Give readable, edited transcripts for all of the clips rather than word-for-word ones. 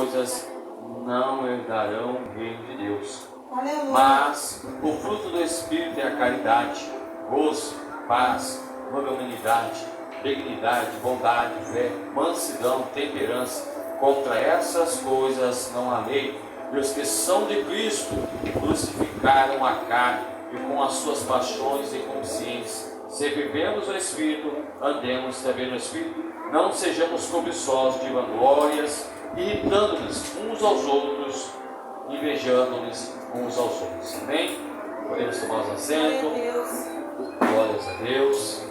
coisas não herdarão o reino de Deus. Aleluia. Mas o fruto do Espírito é a caridade, gozo, paz, longanimidade, benignidade, bondade, fé, mansidão, temperança. Contra essas coisas não há lei. E os que são de Cristo crucificaram a carne e com as suas paixões e consciência. Se vivemos no Espírito, andemos também no Espírito. Não sejamos cobiçosos de vanglórias, irritando-nos uns aos outros, invejando-nos uns aos outros. Amém? Podemos tomar os assentos. Glórias a Deus.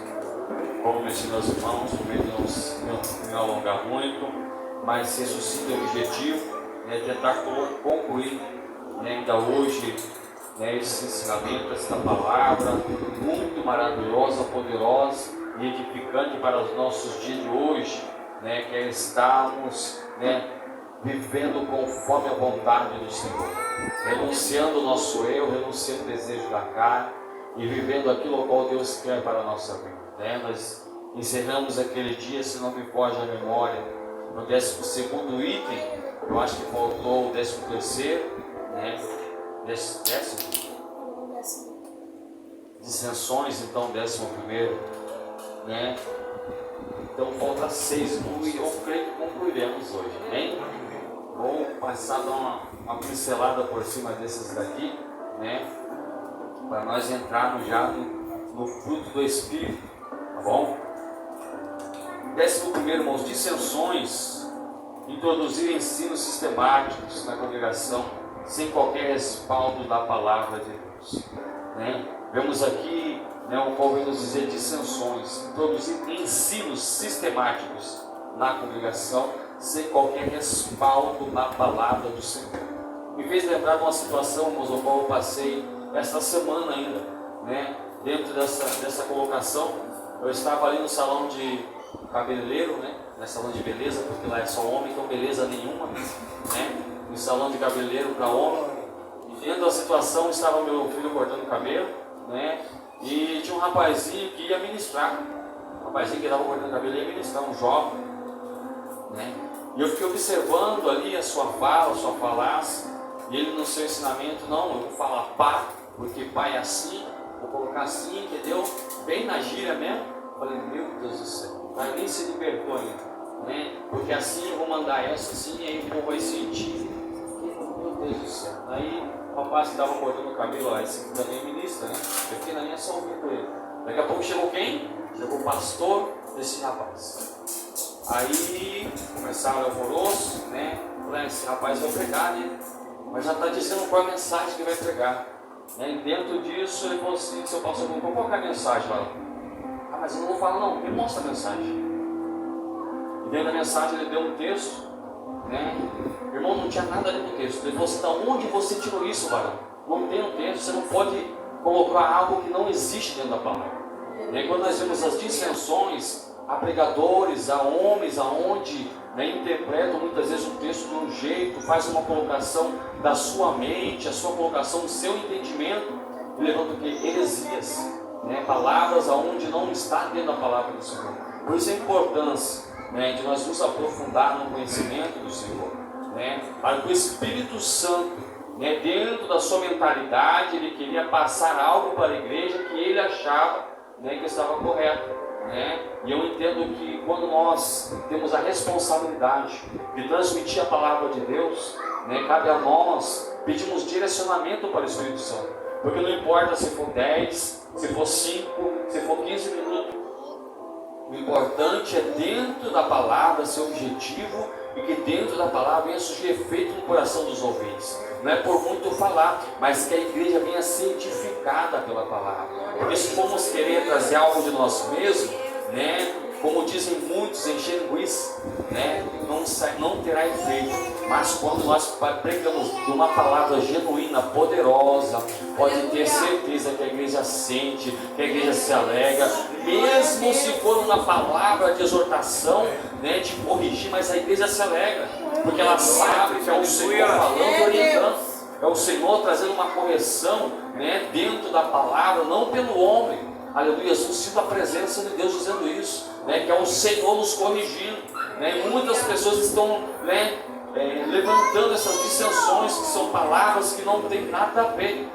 Como me ensinou os irmãos, prometo não me alongar muito, mas ser sucinto e objetivo, tentar concluir ainda hoje esse ensinamento, essa palavra muito maravilhosa, poderosa e edificante para os nossos dias de hoje, que é estarmos vivendo conforme a vontade do Senhor, renunciando o nosso eu, renunciando o desejo da carne e vivendo aquilo ao qual Deus quer para a nossa vida. Nós encerramos aquele dia, se não me foge a memória, no 12º item. Eu acho que faltou o 13º, dissensões, então 11º, então falta 6, e eu creio que concluiremos hoje, amém? Vou passar uma pincelada por cima desses daqui, para nós entrarmos já no fruto do Espírito, tá bom? 11º, irmãos, dissensões. Introduzir ensinos sistemáticos na congregação sem qualquer respaldo da palavra de Deus. Vemos aqui o qual vem nos dizer dissensões. Introduzir ensinos sistemáticos na congregação sem qualquer respaldo da palavra do Senhor. Me fez lembrar de uma situação, irmãos, ao qual eu passei esta semana ainda, dentro dessa colocação. Eu estava ali no salão de cabeleireiro, salão de beleza, porque lá é só homem, então beleza nenhuma, no salão de cabeleireiro para homem. E dentro da situação estava meu filho cortando o cabelo, e tinha um rapazinho que ia ministrar. Um rapazinho que estava cortando o cabelo ia ministrar, um jovem, E eu fiquei observando ali a sua fala, a sua falácia, e ele no seu ensinamento, não, eu vou falar pá, porque pá é assim, vou colocar assim, entendeu? Bem na gíria mesmo. Eu falei, meu Deus do céu, mas nem se libertou ainda, porque assim eu vou mandar essa assim, e aí o povo vai sentir. Meu Deus do céu. Aí o rapaz que estava cortando o cabelo, esse aqui também é ministra, eu fiquei na minha só ouvindo ele. Daqui a pouco chegou quem? Chegou o pastor desse rapaz. Aí começaram o alvoroço, falei, esse rapaz vai pregar, mas já está dizendo qual é a mensagem que vai pregar. E dentro disso ele falou assim, seu pastor, qual é a mensagem? Mas eu não vou falar não, me mostra a mensagem. E dentro da mensagem ele deu um texto, Irmão, não tinha nada ali no texto. Ele falou assim, da onde você tirou isso, varão? Não tem um texto, você não pode colocar algo que não existe dentro da palavra. E aí, quando nós vemos as dissensões, há pregadores, há homens, aonde interpretam muitas vezes o texto de um jeito, faz uma colocação da sua mente, a sua colocação do seu entendimento, e levando o que? Heresias, palavras aonde não está dentro da palavra do Senhor. Por isso a importância de nós nos aprofundar no conhecimento do Senhor, para que o Espírito Santo, dentro da sua mentalidade, ele queria passar algo para a igreja que ele achava que estava correto. E eu entendo que quando nós temos a responsabilidade de transmitir a palavra de Deus, cabe a nós pedirmos direcionamento para o Espírito Santo, porque não importa se for 10, se for 5, se for 15 minutos, o importante é dentro da palavra ser objetivo e que dentro da palavra venha surgir efeito no coração dos ouvintes. Não é por muito falar, mas que a igreja venha ser edificada pela palavra. Porque se formos querer trazer algo de nós mesmos, como dizem muitos, encher linguiça, não terá efeito. Mas quando nós pregamos de uma palavra genuína, poderosa, pode ter certeza que a igreja sente, que a igreja se alegra, mesmo se for uma palavra de exortação, de corrigir, mas a igreja se alegra, porque ela sabe que é o Senhor falando, orientando, é o Senhor trazendo uma correção, dentro da palavra, não pelo homem. Aleluia, eu sinto a presença de Deus dizendo isso, que é o Senhor nos corrigindo. Muitas pessoas estão levantando essas dissensões, que são palavras que não tem nada a ver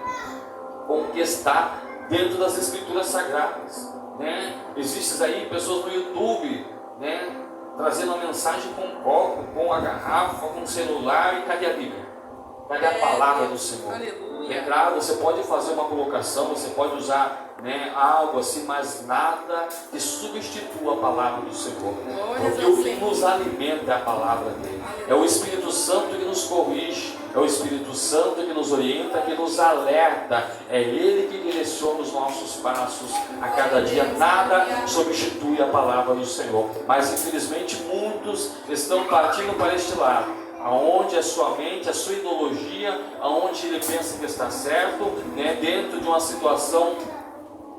com o que está dentro das Escrituras Sagradas, né? Existem aí pessoas no YouTube, né, trazendo a mensagem com um copo, com a garrafa, com o celular, e cadê a Bíblia? Cadê a palavra do Senhor? É claro, você pode fazer uma colocação, você pode usar, né, algo assim, mas nada que substitua a palavra do Senhor. Porque o que nos alimenta é a palavra dele. É o Espírito Santo que nos corrige, é o Espírito Santo que nos orienta, que nos alerta. É Ele que direciona os nossos passos a cada dia. Nada substitui a palavra do Senhor. Mas infelizmente muitos estão partindo para este lado, aonde a sua mente, a sua ideologia, aonde ele pensa que está certo, né, dentro de uma situação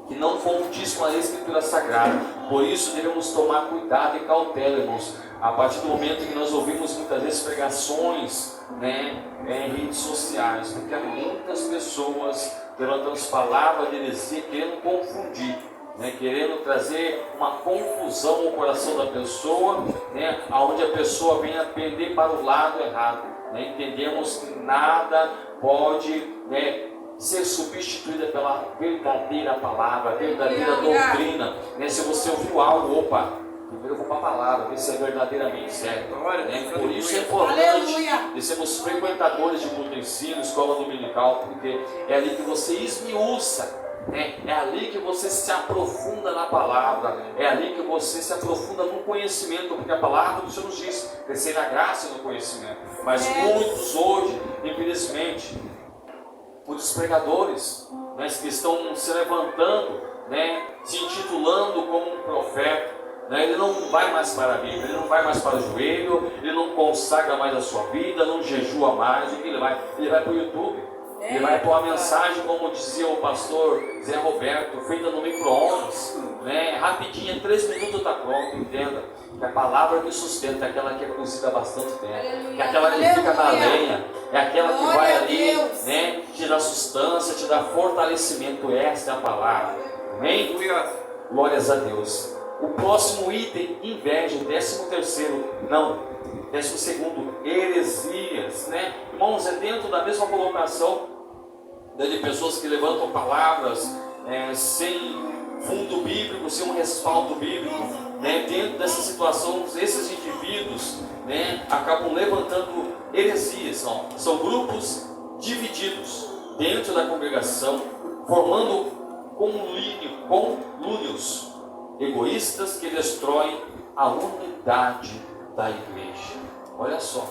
que não condiz com a Escritura Sagrada. Por isso devemos tomar cuidado e cautela, irmãos, a partir do momento que nós ouvimos muitas vezes pregações, né, em redes sociais, porque há muitas pessoas levantando palavras de heresia, querendo confundir, né, querendo trazer uma confusão ao coração da pessoa, né, onde a pessoa vem a pender para o lado errado, né. Entendemos que nada pode, né, ser substituída pela verdadeira palavra, verdadeira doutrina, né. Se você ouviu algo, primeiro eu vou para a palavra, ver se é verdadeiramente certo, né. Por isso é importante sermos frequentadores de culto ensino, escola dominical, porque é ali que você esmiuça, é ali que você se aprofunda na palavra, é ali que você se aprofunda no conhecimento, porque a palavra do Senhor nos diz, crescer na graça e no conhecimento. Mas muitos hoje, infelizmente, muitos pregadores, né, que estão se levantando, né, se intitulando como um profeta, né, ele não vai mais para a Bíblia, ele não vai mais para o joelho, ele não consagra mais a sua vida, não jejua mais. O que ele vai? Ele vai para o YouTube. Ele vai pôr uma mensagem, como dizia o pastor Zé Roberto, feita no micro-ondas, né? Rapidinho, 3 minutos está pronto. Entenda que a palavra que sustenta é aquela que é cozida há bastante tempo, que é aquela que fica na lenha, é aquela que vai ali, né, te dá sustância, te dá fortalecimento. Esta é a palavra. Amém? Glórias a Deus. O próximo item, inveja. 13º, não, 12º, heresias, né? Irmãos, é dentro da mesma colocação de pessoas que levantam palavras sem fundo bíblico, sem um respaldo bíblico, né? Dentro dessa situação, esses indivíduos, né, acabam levantando heresias. São grupos divididos dentro da congregação, formando conluios egoístas que destroem a unidade da igreja. Olha só,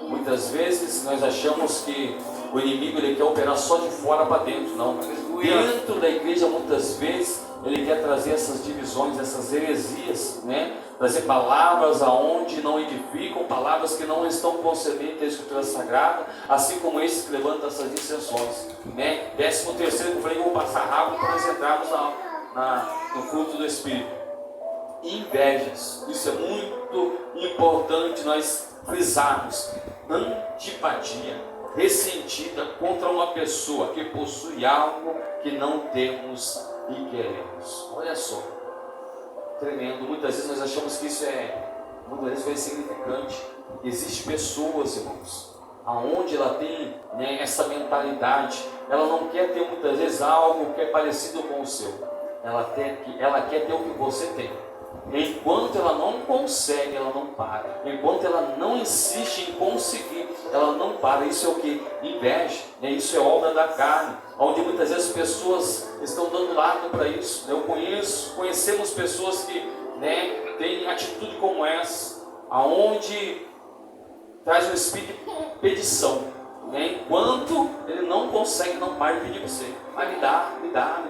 muitas vezes nós achamos que o inimigo ele quer operar só de fora para dentro. Não, dentro da igreja muitas vezes ele quer trazer essas divisões, essas heresias, né? Trazer palavras aonde não edificam, palavras que não estão concedentes à Escritura Sagrada, assim como esses que levantam essas dissensões, né? 13º, eu falei que eu vou passar rápido para nós entrarmos no fruto do Espírito. Invejas, isso é muito importante nós frisarmos. Antipatia, ressentida contra uma pessoa que possui algo que não temos e queremos. Olha só, tremendo. Muitas vezes nós achamos que isso muitas vezes foi insignificante. Existem pessoas, irmãos, aonde ela tem, né, essa mentalidade. Ela não quer ter muitas vezes algo que é parecido com o seu. Ela quer ter o que você tem. Enquanto ela não consegue, ela não para. Enquanto ela não insiste em conseguir, ela não para. Isso é o que? Inveja, né? Isso é obra da carne, onde muitas vezes as pessoas estão dando lado para isso. Conhecemos pessoas que, né, têm atitude como essa, aonde traz um espírito de petição, né? Enquanto ele não consegue, não para de pedir para você. Mas me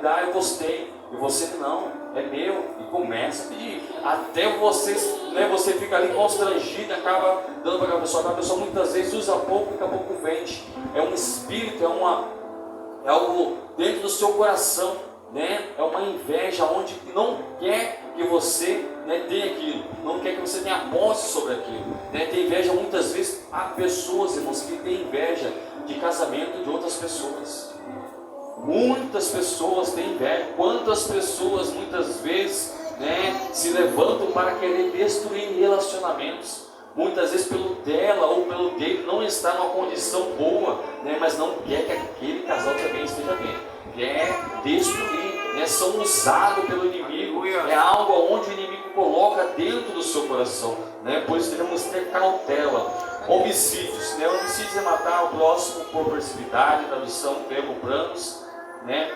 dá, eu gostei. E você não, é meu. E começa a pedir. Até você fica ali constrangido, acaba dando para aquela pessoa. Aquela pessoa muitas vezes usa pouco e daqui a pouco vende. É um espírito, é algo dentro do seu coração, né? É uma inveja onde não quer que você, né, tenha aquilo. Não quer que você tenha posse sobre aquilo, né? Tem inveja muitas vezes. Há pessoas, irmãos, que têm inveja de casamento de outras pessoas. Muitas pessoas têm inveja. Quantas pessoas muitas vezes, né, se levantam para querer destruir relacionamentos, muitas vezes pelo dela ou pelo dele não está numa condição boa, né? Mas não quer que aquele casal também esteja bem, quer destruir, né? São usados pelo inimigo, é algo onde o inimigo coloca dentro do seu coração, né? Por isso devemos ter cautela. Homicídios, né? Homicídios é matar o próximo por perversividade, tradução termo planos, né?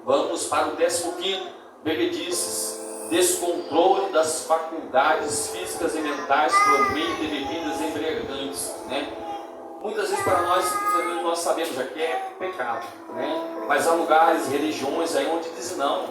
Vamos para o 15º, bebedices, descontrole das faculdades físicas e mentais por meio de bebidas embriagantes, né? Muitas vezes para nós sabemos já que é pecado, né? Mas há lugares, religiões aí onde dizem não,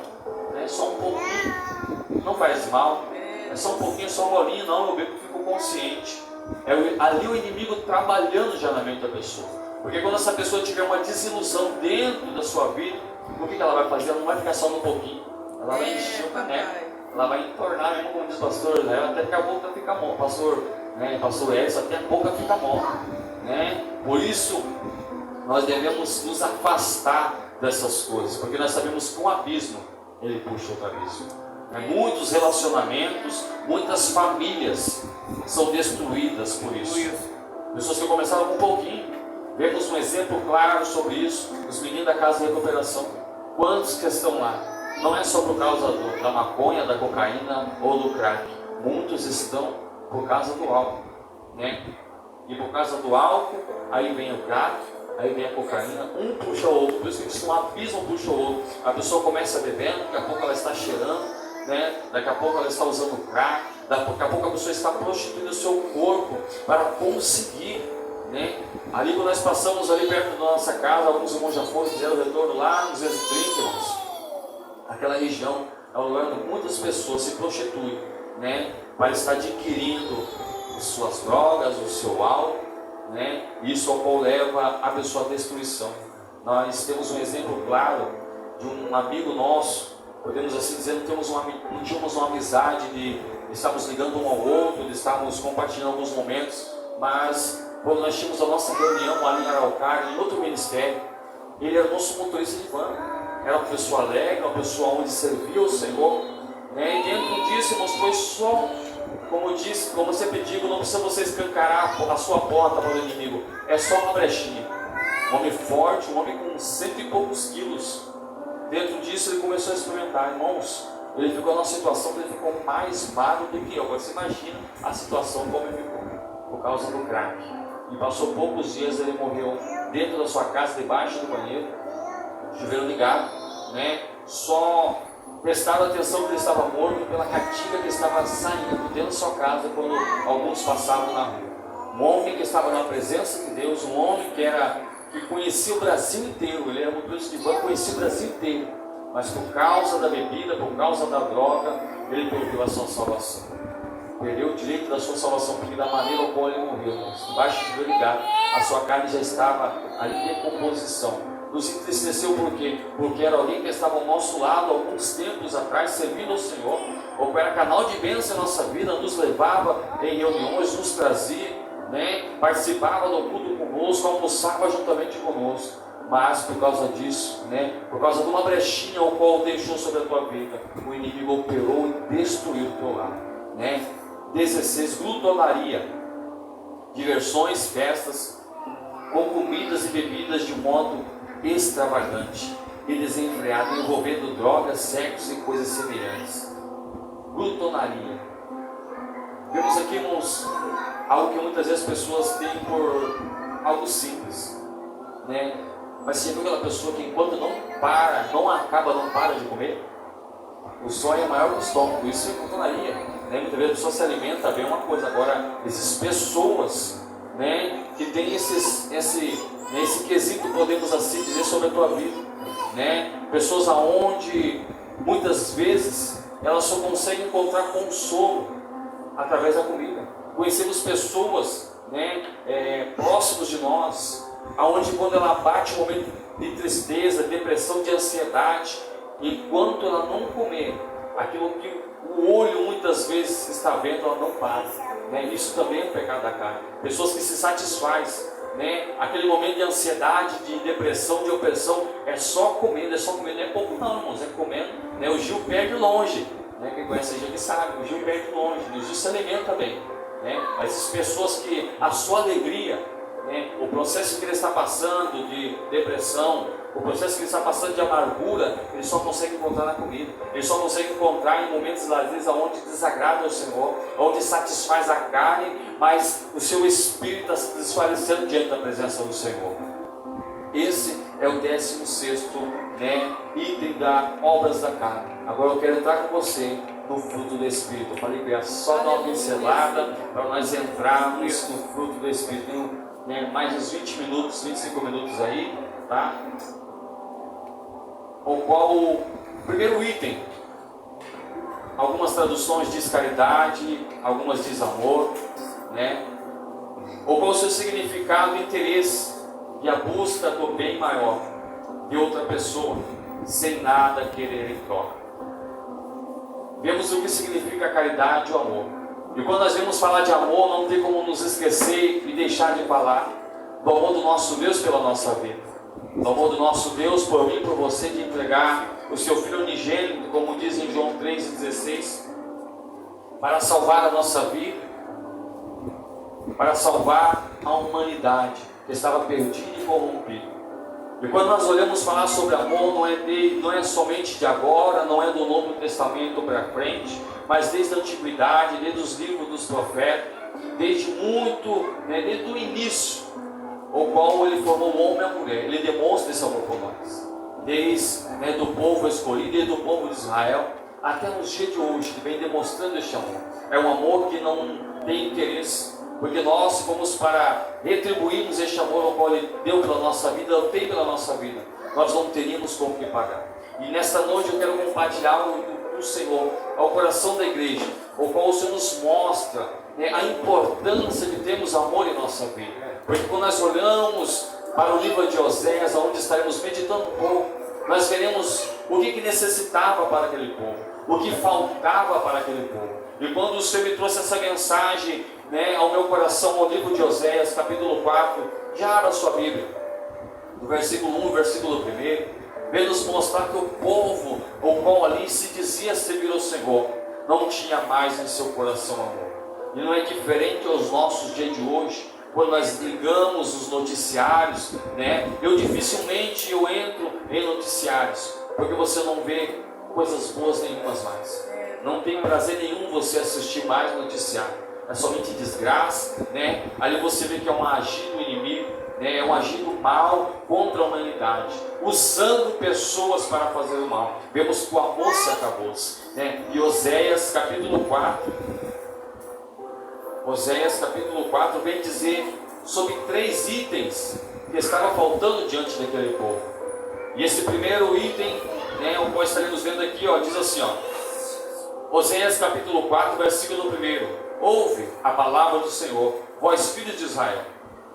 né? Só um pouquinho, não faz mal, é só um pouquinho, só um golinho, não, eu bebo e fico consciente. É ali o inimigo trabalhando já na mente da pessoa, porque quando essa pessoa tiver uma desilusão dentro da sua vida, o que ela vai fazer? Ela não vai ficar só no pouquinho, ela vai encher o caneco, ela vai entornar mesmo, como diz o pastor, né? Até que a boca fica mole, pastor, né? Pastor Edson, até a boca fica mole, né? Por isso nós devemos nos afastar dessas coisas, porque nós sabemos que um abismo ele puxa outro abismo. Muitos relacionamentos, muitas famílias são destruídas por isso. Pessoas que começaram com um pouquinho. Vemos um exemplo claro sobre isso. Os meninos da casa de recuperação. Quantos que estão lá? Não é só por causa da maconha, da cocaína ou do crack. Muitos estão por causa do álcool, né? E por causa do álcool, aí vem o crack, aí vem a cocaína, um puxa o outro. Por isso que diz que um abismo puxa o outro. A pessoa começa bebendo, daqui a pouco ela está cheirando, né? Daqui a pouco ela está usando crack, daqui a pouco a pessoa está prostituindo o seu corpo para conseguir, né? Ali quando nós passamos ali perto da nossa casa, alguns irmãos já foram, fizeram o retorno lá nos 230, irmãos. Aquela região é um lugar onde muitas pessoas se prostituem, né? Para estar adquirindo as suas drogas, o seu álcool, né? Isso ao qual leva a pessoa à destruição. Nós temos um exemplo claro de um amigo nosso. Podemos assim dizer, não tínhamos uma amizade de estarmos ligando um ao outro, de estarmos compartilhando alguns momentos, mas quando nós tínhamos a nossa reunião ali em Araucária, em outro ministério, ele era o nosso motorista de van, era uma pessoa alegre, uma pessoa onde servia o Senhor, né? E dentro disso, irmãos, foi só, como eu disse, como eu sempre digo, não precisa você escancarar a sua porta para o inimigo, é só uma brechinha. Um homem forte, um homem com 100 e poucos quilos. Dentro disso ele começou a experimentar, irmãos. Ele ficou numa situação que ele ficou mais magro do que eu. Agora você imagina a situação como ele ficou, por causa do crack. E passou poucos dias, ele morreu dentro da sua casa, debaixo do banheiro, chuveiro ligado, né? Só prestaram atenção que ele estava morto pela caatinga que estava saindo dentro da sua casa quando alguns passavam na rua. Um homem que estava na presença de Deus, um homem que conhecia o Brasil inteiro, ele era motorista de van, conhecia o Brasil inteiro, mas por causa da bebida, por causa da droga, ele perdeu a sua salvação, perdeu o direito da sua salvação, porque da maneira como ele morreu, debaixo de ligado, a sua carne já estava ali em decomposição. Nos entristeceu por quê? Porque era alguém que estava ao nosso lado alguns tempos atrás, servindo ao Senhor, ou era canal de bênção em nossa vida, nos levava em reuniões, nos trazia, né? Participava do culto conosco, almoçava juntamente conosco, mas por causa disso, né? Por causa de uma brechinha ao qual deixou sobre a tua vida, o inimigo operou e destruiu o teu lar, né? 16, glutonaria, diversões, festas, com comidas e bebidas de modo extravagante e desenfreado, envolvendo drogas, sexo e coisas semelhantes. Glutonaria. Vemos aqui, irmãos, algo que muitas vezes as pessoas têm por algo simples, né? Mas você viu aquela pessoa que enquanto não para de comer, o sonho é maior que o estômago. Isso é glutonaria, né? Muitas vezes a pessoa se alimenta bem, uma coisa. Agora, essas pessoas, né, que tem esse quesito, podemos assim dizer, sobre a tua vida, né? Pessoas aonde muitas vezes elas só conseguem encontrar consolo através da comida. Conhecemos pessoas, né, próximos de nós, aonde quando ela bate um momento de tristeza, depressão, de ansiedade, enquanto ela não comer aquilo que o olho muitas vezes está vendo, ela não para, né? Isso também é um pecado da carne. Pessoas que se satisfazem, né? Aquele momento de ansiedade, de depressão, de opressão, é só comendo, não é pouco não, irmãos, é comendo, né? O Gil perde longe, né? Quem conhece a gente sabe, o Gil perde longe, o Gil se alimenta bem, né? As pessoas que a sua alegria, né? O processo que ele está passando de depressão, o processo que ele está passando de amargura, ele só consegue encontrar na comida. Ele só consegue encontrar em momentos de lazer onde desagrada o Senhor, onde satisfaz a carne, mas o seu espírito está se desfalecendo diante da presença do Senhor. Esse é o 16º, né, item da obras da carne. Agora eu quero entrar com você no fruto do Espírito. Eu falei que ia só dar uma pincelada para nós entrarmos no fruto do Espírito. Tenho, né, mais uns 20 minutos, 25 minutos aí, tá? O qual o primeiro item, algumas traduções diz caridade, algumas diz amor, né? Ou qual o seu significado e interesse e a busca do bem maior de outra pessoa, sem nada querer em troca. Vemos o que significa a caridade e o amor. E quando nós vemos falar de amor, não tem como nos esquecer e deixar de falar do amor do nosso Deus pela nossa vida. O amor do nosso Deus por mim e por você, de entregar o seu Filho unigênito, como diz em João 3,16, para salvar a nossa vida, para salvar a humanidade que estava perdida e corrompida. E quando nós olhamos falar sobre amor, não é somente de agora, não é do Novo Testamento para frente, mas desde a antiguidade, desde os livros dos profetas, desde desde o início, o qual ele formou o homem e a mulher. Ele demonstra esse amor por nós, desde do povo escolhido, desde o povo de Israel, até nos dias de hoje, ele vem demonstrando este amor. É um amor que não tem interesse, porque nós fomos para retribuirmos este amor ao qual ele deu pela nossa vida, tem pela nossa vida. Nós não teríamos como que pagar. E nesta noite eu quero compartilhar do Senhor ao coração da igreja, o qual o Senhor nos mostra, né, a importância de termos amor em nossa vida. Porque quando nós olhamos para o livro de Oséias, onde estaremos meditando um pouco, nós veremos o que necessitava para aquele povo, o que faltava para aquele povo. E quando o Senhor me trouxe essa mensagem, né, ao meu coração, ao livro de Oséias, capítulo 4, já abra a sua Bíblia, do versículo 1, versículo 1, vem nos mostrar que o povo, o qual ali se dizia servir ao Senhor, não tinha mais em seu coração amor. E não é diferente aos nossos dias de hoje. Quando nós ligamos os noticiários, né? Eu dificilmente entro em noticiários, porque você não vê coisas boas nenhumas mais. Não tem prazer nenhum você assistir mais noticiário. É somente desgraça, né? Ali você vê que é um agir do inimigo, né? É um agir do mal contra a humanidade, usando pessoas para fazer o mal. Vemos que o amor se acabou, né? E Oséias capítulo 4 vem dizer sobre 3 itens que estavam faltando diante daquele povo. E esse primeiro item, né, o qual estaremos vendo aqui, diz assim, Oséias capítulo 4, versículo 1. Ouve a palavra do Senhor, vós filhos de Israel,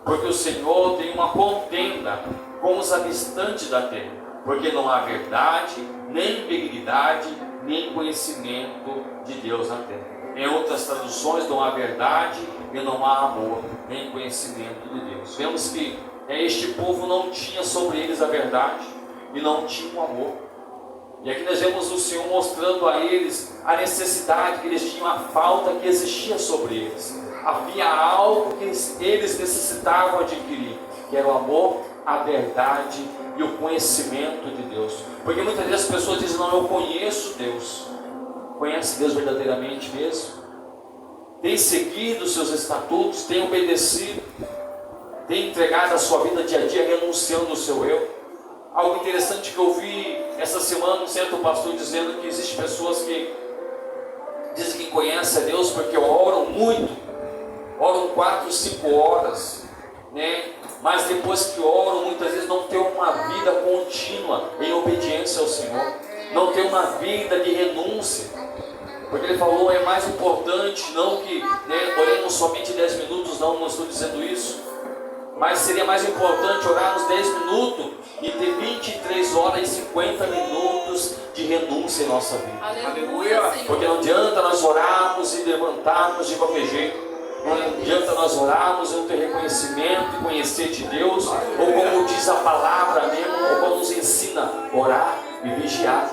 porque o Senhor tem uma contenda com os habitantes da terra, porque não há verdade, nem benignidade, nem conhecimento de Deus na terra. Em outras traduções, não há verdade e não há amor, nem conhecimento de Deus. Vemos que este povo não tinha sobre eles a verdade e não tinha o amor. E aqui nós vemos o Senhor mostrando a eles a necessidade que eles tinham, a falta que existia sobre eles. Havia algo que eles necessitavam adquirir, que era o amor, a verdade e o conhecimento de Deus. Porque muitas vezes as pessoas dizem, não, eu conheço Deus. Conhece Deus verdadeiramente mesmo? Tem seguido os seus estatutos, tem obedecido, tem entregado a sua vida dia a dia, renunciando o seu eu. Algo interessante que eu vi essa semana, um certo pastor dizendo que existem pessoas que dizem que conhecem a Deus porque oram muito, oram 4, 5 horas, né? Mas depois que oram, muitas vezes não tem uma vida contínua em obediência ao Senhor, não tem uma vida de renúncia. Porque ele falou, é mais importante, não que oremos somente 10 minutos, não estou dizendo isso, mas seria mais importante orarmos 10 minutos e ter 23 horas e 50 minutos de renúncia em nossa vida. Aleluia. Porque não adianta nós orarmos e levantarmos de qualquer jeito, não adianta nós orarmos e não ter reconhecimento e conhecer de Deus, ou como diz a palavra mesmo, ou como nos ensina, orar e vigiar.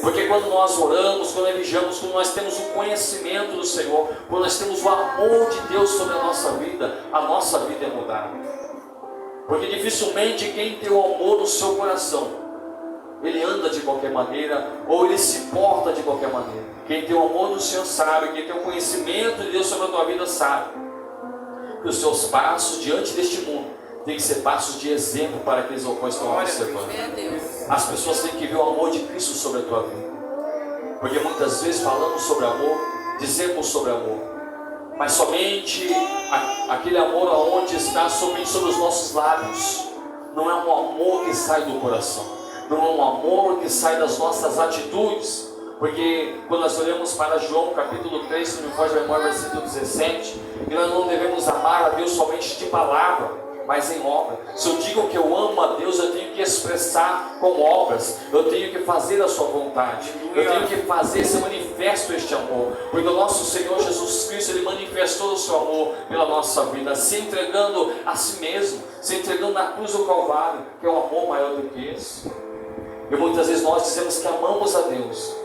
Porque quando nós oramos, quando elegemos, quando nós temos o conhecimento do Senhor, quando nós temos o amor de Deus sobre a nossa vida é mudada. Porque dificilmente quem tem o amor no seu coração, ele anda de qualquer maneira, ou ele se porta de qualquer maneira. Quem tem o amor do Senhor sabe, quem tem o conhecimento de Deus sobre a tua vida sabe, que os seus passos diante deste mundo tem que ser passos de exemplo para aqueles ao qual estão observando. As pessoas têm que ver o amor de Cristo sobre a tua vida. Porque muitas vezes falamos sobre amor, dizemos sobre amor, mas somente aquele amor aonde está sobre os nossos lábios. Não é um amor que sai do coração, não é um amor que sai das nossas atitudes. Porque quando nós olhamos para João capítulo 3, se não me foge a memória, versículo 17, que nós não devemos amar a Deus somente de palavra, mas em obra. Se eu digo que eu amo a Deus, eu tenho que expressar com obras, eu tenho que fazer a sua vontade, eu tenho que fazer esse manifesto, este amor. Porque o nosso Senhor Jesus Cristo, Ele manifestou o seu amor pela nossa vida, se entregando a si mesmo, se entregando na cruz do Calvário, que é um amor maior do que esse. E muitas vezes nós dizemos que amamos a Deus,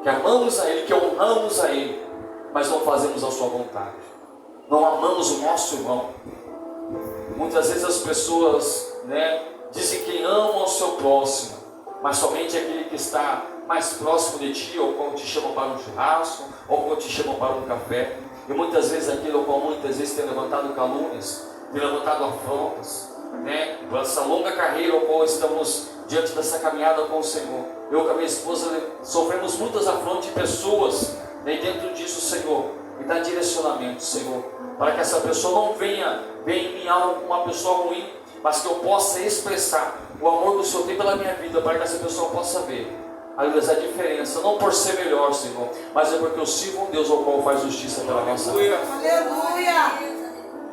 que amamos a Ele, que honramos a Ele, mas não fazemos a sua vontade, não amamos o nosso irmão. Muitas vezes as pessoas, dizem que amam o seu próximo, mas somente aquele que está mais próximo de ti, ou quando te chamam para um churrasco, ou quando te chamam para um café. E muitas vezes aquele ao qual muitas vezes tem levantado calúnias, tem levantado afrontas, por essa longa carreira ao qual estamos diante dessa caminhada com o Senhor. Eu com a minha esposa sofremos muitas afrontas de pessoas, e dentro disso, Senhor, me dá direcionamento, Senhor, para que essa pessoa não venha em mim algo, uma pessoa ruim, mas que eu possa expressar o amor do Senhor tem pela minha vida, para que essa pessoa possa ver a diferença, não por ser melhor, Senhor, mas é porque eu sirvo um Deus ao qual faz justiça pela nossa vida. Aleluia!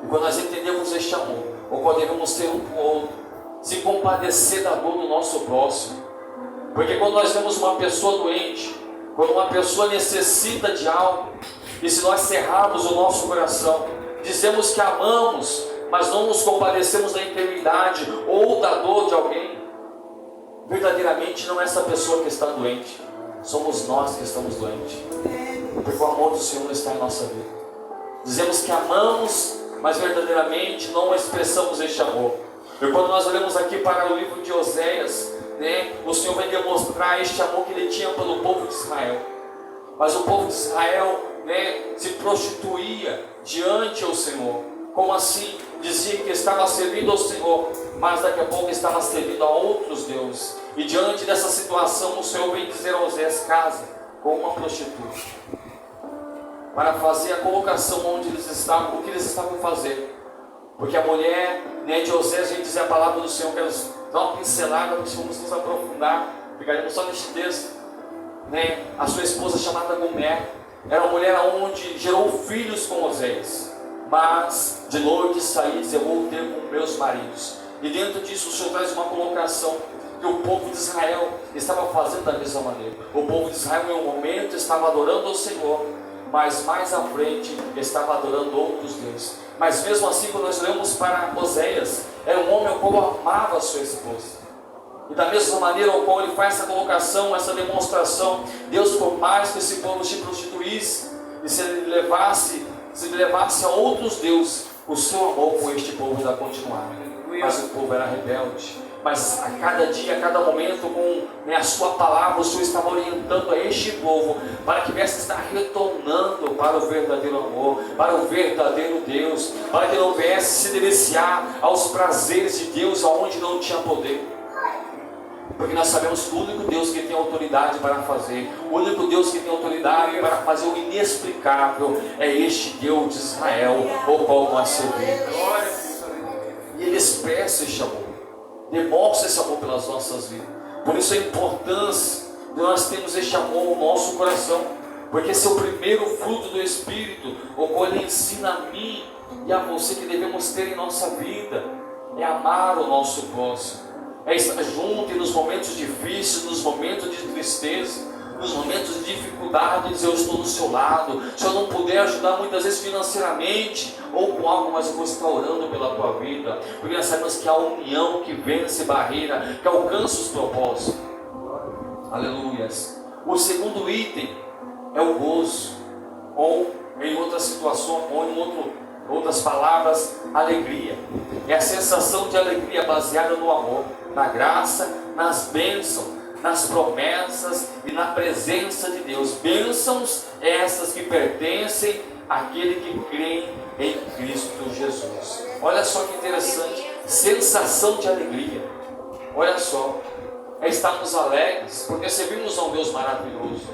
E quando nós entendemos este amor, ou quando devemos ter um com o outro, se compadecer da dor do nosso próximo. Porque quando nós vemos uma pessoa doente, quando uma pessoa necessita de algo, e se nós cerrarmos o nosso coração, dizemos que amamos, mas não nos compadecemos da enfermidade ou da dor de alguém, verdadeiramente não é essa pessoa que está doente, somos nós que estamos doentes. Porque o amor do Senhor está em nossa vida. Dizemos que amamos, mas verdadeiramente não expressamos este amor. E quando nós olhamos aqui para o livro de Oséias, o Senhor vai demonstrar este amor que Ele tinha pelo povo de Israel. Mas o povo de Israel se prostituía diante ao Senhor. Como assim? Dizia que estava servindo ao Senhor, mas daqui a pouco estava servindo a outros deuses. E diante dessa situação, o Senhor vem dizer a Oséias: casa com uma prostituta, para fazer a colocação onde eles estavam, o que eles estavam fazendo. Porque a mulher de Oséias vem dizer a palavra do Senhor, quero dar uma pincelada, porque vamos nos aprofundar, ficaremos só neste texto. A sua esposa chamada Gomer era uma mulher onde gerou filhos com Oséias, mas de noite saí e eu vou ter com meus maridos. E dentro disso o Senhor traz uma colocação que o povo de Israel estava fazendo da mesma maneira. O povo de Israel em um momento estava adorando ao Senhor, mas mais à frente estava adorando outros deuses. Mas mesmo assim, quando nós olhamos para Oséias, era um homem ao qual amava a sua esposa. E da mesma maneira ao qual ele faz essa colocação, essa demonstração, Deus, por mais que esse povo se prostituísse, e se ele levasse a outros deuses, o seu amor com este povo ainda continuava. Mas o povo era rebelde. Mas a cada dia, a cada momento, com a sua palavra, o Senhor estava orientando a este povo para que viesse estar retornando para o verdadeiro amor, para o verdadeiro Deus, para que não viesse se deliciar aos prazeres de Deus aonde não tinha poder. Porque nós sabemos que o único Deus que tem autoridade para fazer, o único Deus que tem autoridade para fazer o inexplicável é este Deus de Israel, o qual nós servimos. E Ele expressa este amor, demonstra esse amor pelas nossas vidas. Por isso a importância de nós termos este amor no nosso coração, porque esse é o primeiro fruto do Espírito, o qual Ele ensina a mim e a você que devemos ter em nossa vida, é amar o nosso próximo, é estar junto e nos momentos difíceis, nos momentos de tristeza, nos momentos de dificuldade, dizer: eu estou do seu lado. Se eu não puder ajudar muitas vezes financeiramente ou com algo, mas eu vou estar orando pela tua vida, porque nós sabemos que a união que vence barreira, que alcança os propósitos. Aleluias. O segundo item é o gozo, ou em outra situação, ou em outras palavras, alegria. É a sensação de alegria baseada no amor, na graça, nas bênçãos, nas promessas e na presença de Deus. Bênçãos essas que pertencem àquele que crê em Cristo Jesus. Olha só que interessante, sensação de alegria. Olha só, é estarmos alegres, porque servimos a um Deus maravilhoso,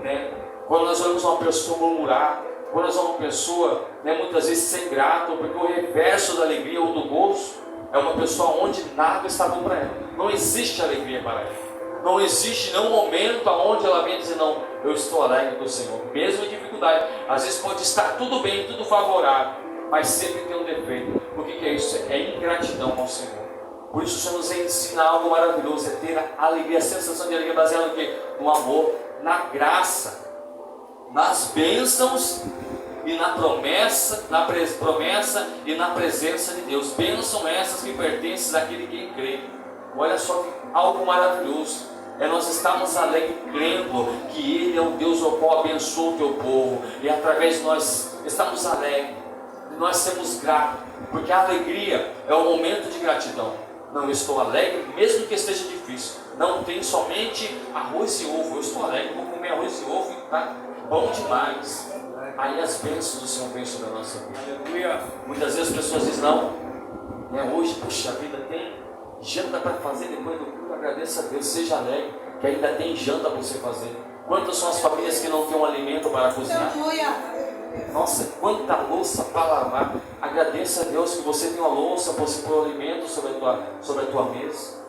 né? Quando nós olhamos uma pessoa murmurar, quando nós olhamos uma pessoa, né, muitas vezes ser grato, porque o reverso da alegria ou do gozo é uma pessoa onde nada está bom para ela. Não existe alegria para ela. Não existe nenhum momento onde ela vem dizer, não, eu estou alegre do Senhor. Mesmo em dificuldade, às vezes pode estar tudo bem, tudo favorável, mas sempre tem um defeito. O que é isso? É ingratidão ao Senhor. Por isso o Senhor nos ensina algo maravilhoso, é ter a alegria, a sensação de alegria baseada no quê? No amor, na graça, nas bênçãos e na promessa, promessa e na presença de Deus. Bênçãos essas que pertencem àquele que crê. Olha só que algo maravilhoso. É nós estarmos alegres crendo que Ele é um Deus ao qual abençoa o teu povo. E através de nós estamos alegres, de nós sermos gratos. Porque a alegria é um momento de gratidão. Não, eu estou alegre, mesmo que esteja difícil. Não tem somente arroz e ovo. Eu estou alegre, vou comer arroz e ovo e está bom demais. Aí as bênçãos do Senhor vêm sobre a nossa vida. Aleluia. Muitas vezes as pessoas dizem, não, hoje, puxa, a vida tem janta para fazer depois do culto. Agradeça a Deus, seja alegre, que ainda tem janta para você fazer. Quantas são as famílias que não têm um alimento para cozinhar? Nossa, quanta louça para lavar. Agradeça a Deus que você tem uma louça para você pôr o alimento sobre a tua mesa.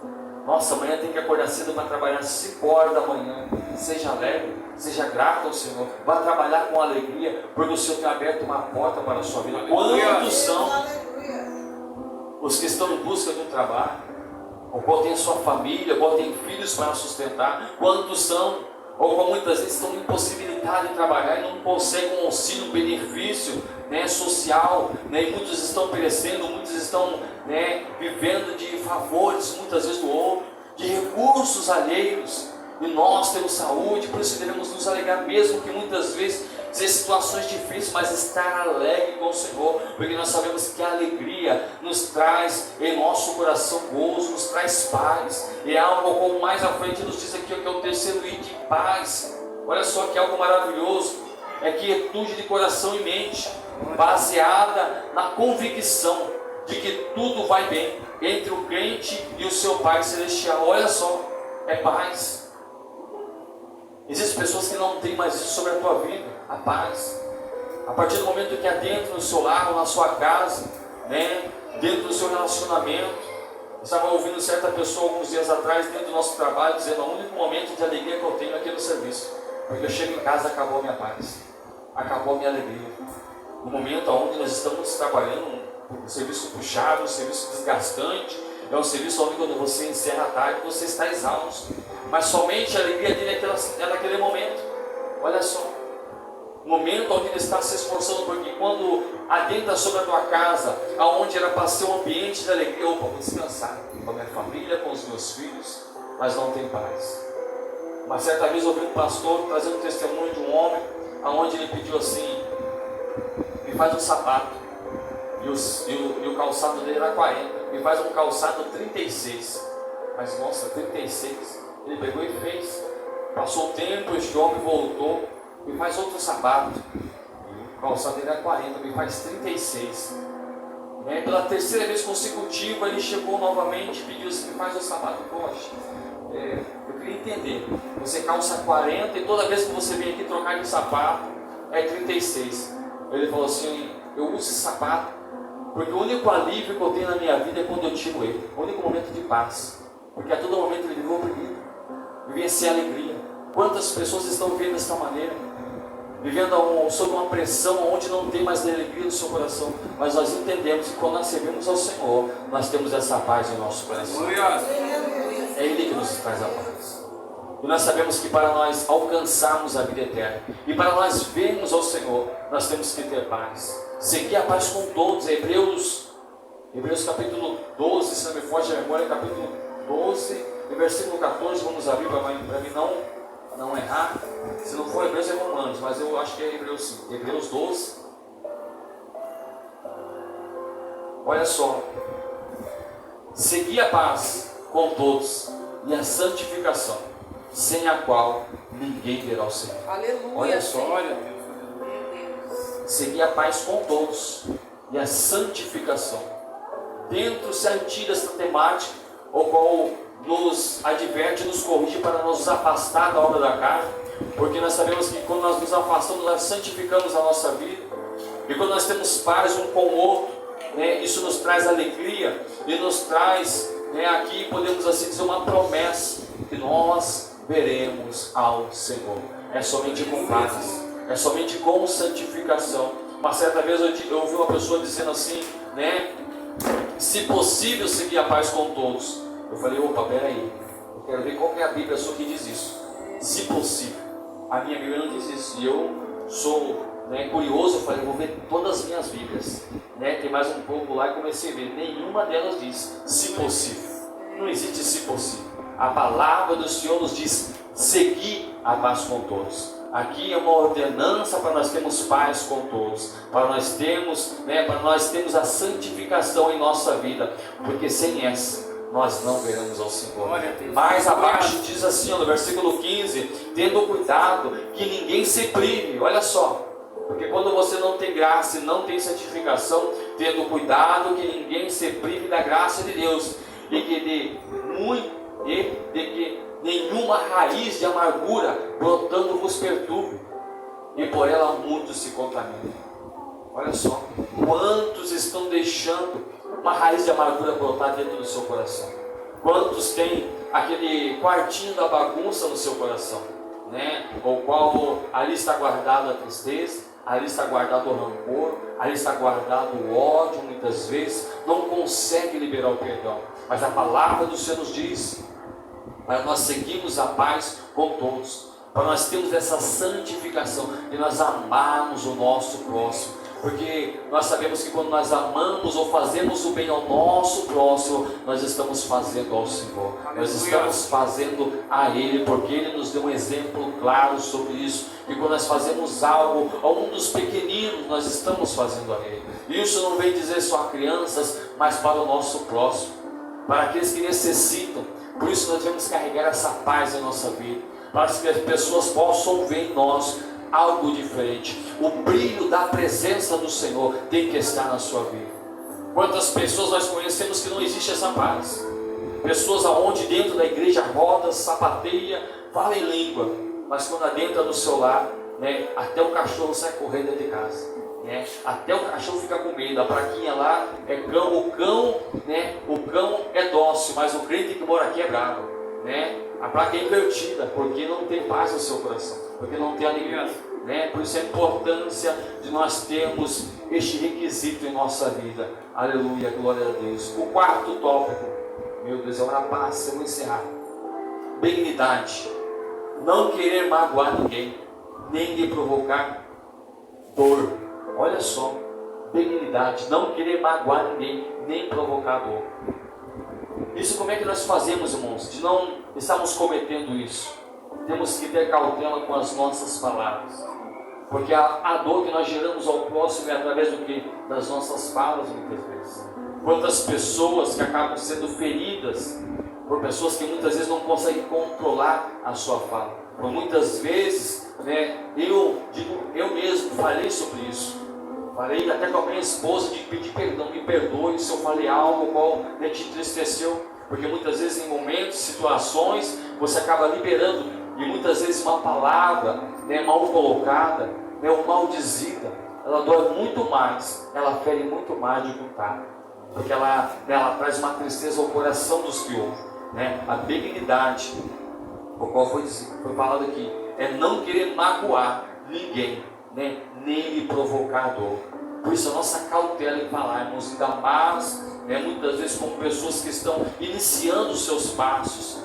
Nossa, amanhã tem que acordar cedo para trabalhar 5 horas da manhã. Seja alegre, seja grato ao Senhor. Vá trabalhar com alegria, porque o Senhor tem aberto uma porta para a sua vida. Quantos são os que estão em busca de um trabalho? Ou tem sua família, ou tem filhos para sustentar? Quantos são, ou como muitas vezes estão impossibilitados de trabalhar e não conseguem um auxílio, um benefício, né, social, né, e muitos estão perecendo, muitos estão, né, vivendo de favores muitas vezes do outro, de recursos alheios. E nós temos saúde, por isso devemos nos alegrar, mesmo que muitas vezes sejam situações difíceis, mas estar alegre com o Senhor, porque nós sabemos que a alegria nos traz em nosso coração gozo, nos traz paz. E é algo como mais à frente nos diz aqui, que é o terceiro item, paz. Olha só que algo maravilhoso, é quietude de coração e mente, baseada na convicção de que tudo vai bem entre o crente e o seu Pai Celestial. Olha só, é paz. Existem pessoas que não têm mais isso sobre a tua vida, a paz. A partir do momento que é dentro do seu lar, ou na sua casa, né, dentro do seu relacionamento. Eu estava ouvindo certa pessoa alguns dias atrás, dentro do nosso trabalho, dizendo: o único momento de alegria que eu tenho é aqui no serviço, porque eu chego em casa e acabou a minha paz, acabou a minha alegria. No momento onde nós estamos trabalhando, um serviço puxado, um serviço desgastante, é um serviço onde quando você encerra a tarde, você está exausto. Mas somente a alegria dele é naquele momento. Olha só, momento onde ele está se esforçando, porque quando adentra sobre a tua casa, aonde era para ser um ambiente de alegria, opa, vou descansar com a minha família, com os meus filhos, mas não tem paz. Uma certa vez eu ouvi um pastor trazendo um testemunho de um homem, aonde ele pediu assim: me faz um sapato, e o calçado dele era 40, me faz um calçado 36, mas nossa, 36, ele pegou e fez. Passou o tempo, este homem voltou, me faz outro sapato, o calçado dele era 40, me faz 36. Pela terceira vez consecutiva, ele chegou novamente e pediu assim: me faz um sapato. Poxa, eu queria entender, você calça 40 e toda vez que você vem aqui trocar de sapato é 36. Ele falou assim: eu uso esse sapato porque o único alívio que eu tenho na minha vida é quando eu tiro ele, o único momento de paz, porque a todo momento ele viveu oprimido, vivia sem alegria. Quantas pessoas estão vivendo desta maneira, vivendo sob uma pressão onde não tem mais alegria no seu coração? Mas nós entendemos que quando nós servimos ao Senhor, nós temos essa paz em nosso coração. É Ele que nos traz a paz. E nós sabemos que para nós alcançarmos a vida eterna e para nós vermos ao Senhor, nós temos que ter paz. Seguir a paz com todos. Hebreus capítulo 12, se não me foge a memória, capítulo 12, no versículo 14, vamos abrir para mim não errar. Se não for Hebreus, é Romanos, mas eu acho que é Hebreus sim. Hebreus 12. Olha só. Segui a paz com todos e a santificação, sem a qual ninguém verá o Senhor. Aleluia. Olha só, olha. Meu Deus. Segui a paz com todos e a santificação. Dentro certinho dessa temática, o qual nos adverte e nos corrige para nos afastar da obra da carne, porque nós sabemos que quando nós nos afastamos, nós santificamos a nossa vida, e quando nós temos paz um com o outro, isso nos traz alegria e nos traz, aqui podemos assim dizer, uma promessa que nós veremos ao Senhor. É somente com paz, é somente com santificação. Uma certa vez eu ouvi uma pessoa dizendo assim, se possível seguir a paz com todos. Eu falei, opa, peraí, eu quero ver qual que é a Bíblia só que diz isso. Se possível. A minha Bíblia não diz isso. E eu sou curioso, eu falei, vou ver todas as minhas Bíblias. Tem mais um pouco lá e comecei a ver. Nenhuma delas diz, se possível. Não existe se possível. A palavra do Senhor nos diz, seguir a paz com todos. Aqui é uma ordenança para nós termos paz com todos, para nós termos a santificação em nossa vida, porque sem essa nós não veremos ao Senhor. Mais abaixo diz assim, no versículo 15, tendo cuidado que ninguém se prive. Olha só, porque quando você não tem graça e não tem santificação, tendo cuidado que ninguém se prive da graça de Deus, e que nenhuma raiz de amargura brotando vos perturbe, e por ela muitos se contaminam. Olha só, quantos estão deixando uma raiz de amargura brotar dentro do seu coração? Quantos têm aquele quartinho da bagunça no seu coração, o qual ali está guardada a tristeza, ali está guardado o rancor, ali está guardado o ódio, muitas vezes não consegue liberar o perdão. Mas a palavra do Senhor nos diz para nós seguirmos a paz com todos, para nós termos essa santificação e nós amarmos o nosso próximo, porque nós sabemos que quando nós amamos ou fazemos o bem ao nosso próximo, nós estamos fazendo ao Senhor, nós estamos fazendo a Ele, porque Ele nos deu um exemplo claro sobre isso. E quando nós fazemos algo a um dos pequeninos, nós estamos fazendo a Ele. Isso não vem dizer só a crianças, mas para o nosso próximo, para aqueles que necessitam. Por isso nós devemos carregar essa paz em nossa vida, para que as pessoas possam ver em nós algo diferente. O brilho da presença do Senhor tem que estar na sua vida. Quantas pessoas nós conhecemos que não existe essa paz? Pessoas aonde dentro da igreja roda, sapateia, fala em língua, mas quando adentra no seu lar, até o cachorro sai correndo dentro de casa. Até o cachorro fica com medo. A plaquinha lá é cão, o cão é dócil, mas o crente que mora aqui é bravo, A placa é invertida, porque não tem paz no seu coração, porque não tem alegria, Por isso a importância de nós termos este requisito em nossa vida. Aleluia, glória a Deus. O quarto tópico, meu Deus, é uma paz, eu vou encerrar. Benignidade, não querer magoar ninguém, nem lhe provocar dor. Olha só, benignidade, não querer magoar ninguém, nem provocar dor. Isso como é que nós fazemos, irmãos? De não estarmos cometendo isso. Temos que ter cautela com as nossas palavras, porque a dor que nós geramos ao próximo é através do que? Das nossas falas, muitas vezes. Quantas pessoas que acabam sendo feridas por pessoas que muitas vezes não conseguem controlar a sua fala. Por muitas vezes, eu mesmo falei sobre isso. Falei até com a minha esposa de pedir perdão, me perdoe se eu falei algo qual te entristeceu, porque muitas vezes em momentos, situações, você acaba liberando, e muitas vezes uma palavra mal colocada, ou maldizida, ela dói muito mais, ela fere muito mais de contar, porque ela traz uma tristeza ao coração dos que ouvem. A benignidade, o qual foi falado aqui, é não querer magoar ninguém, nem lhe provocar dor. Por isso a nossa cautela em falarmos, ainda mais, muitas vezes como pessoas que estão iniciando os seus passos,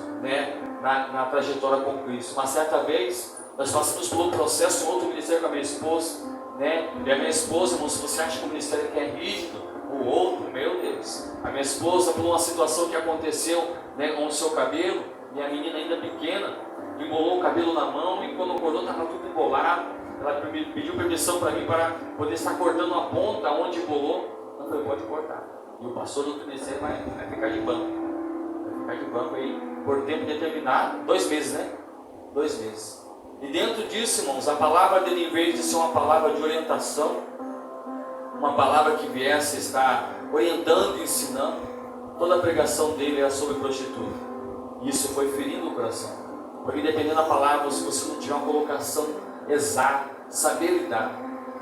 na trajetória com Cristo. Uma certa vez nós passamos por um processo em outro ministério com a minha esposa, e a minha esposa, irmão, se você acha que o ministério é rígido, o outro, meu Deus, a minha esposa, por uma situação que aconteceu com o seu cabelo, minha menina ainda pequena, embolou o cabelo na mão e quando acordou estava tudo embolado. Ela pediu permissão para mim para poder estar cortando a ponta onde embolou. Eu falei, pode cortar. E o pastor do ministério vai ficar de banco. Vai ficar de banco aí por tempo determinado, 2 meses, né? 2 meses. E dentro disso, irmãos, a palavra dele, em vez de ser uma palavra de orientação, uma palavra que viesse estar orientando e ensinando, toda a pregação dele era sobre prostituta. E isso foi ferindo o coração. Porque dependendo da palavra, se você não tiver uma colocação exata, saber lidar,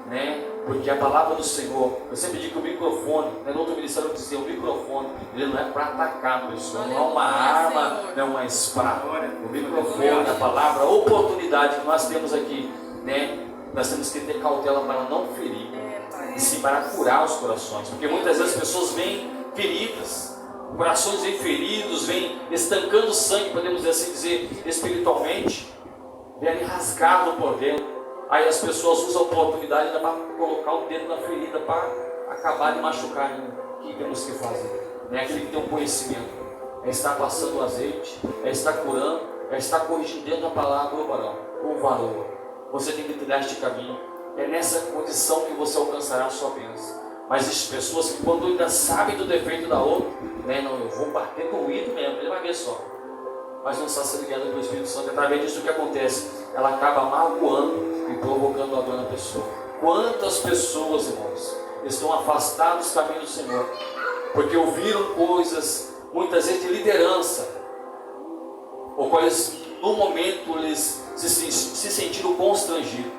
né? Porque a palavra do Senhor, eu sempre digo que o microfone, no outro ministério eu dizia, o microfone, ele não é para atacar a pessoa, não é uma arma, não é uma espada. O microfone, a palavra, a oportunidade que nós temos aqui, né? Nós temos que ter cautela para não ferir, e sim para curar os corações, porque muitas vezes as pessoas vêm feridas, corações vêm feridos, vêm estancando sangue, podemos assim dizer, espiritualmente, vem ali rasgado por dentro. Aí as pessoas usam a oportunidade ainda para colocar o dedo na ferida, para acabar de machucar ainda. O que temos que fazer? É aquele que tem um conhecimento, é estar passando o azeite, é estar curando, é estar corrigindo dentro da palavra, ô varão, ô varoa. Você tem que trilhar este caminho. É nessa condição que você alcançará a sua bênção. Mas existem pessoas que quando ainda sabem do defeito da outra, né, não, eu vou bater com o ídolo mesmo, ele vai ver só. Mas não está sendo guiado pelo Espírito Santo. Através disso o que acontece? Ela acaba magoando e provocando a dor na pessoa. Quantas pessoas, irmãos, estão afastadas dos caminhos do Senhor, porque ouviram coisas, muitas vezes de liderança, ou quais no momento eles se sentiram constrangidos,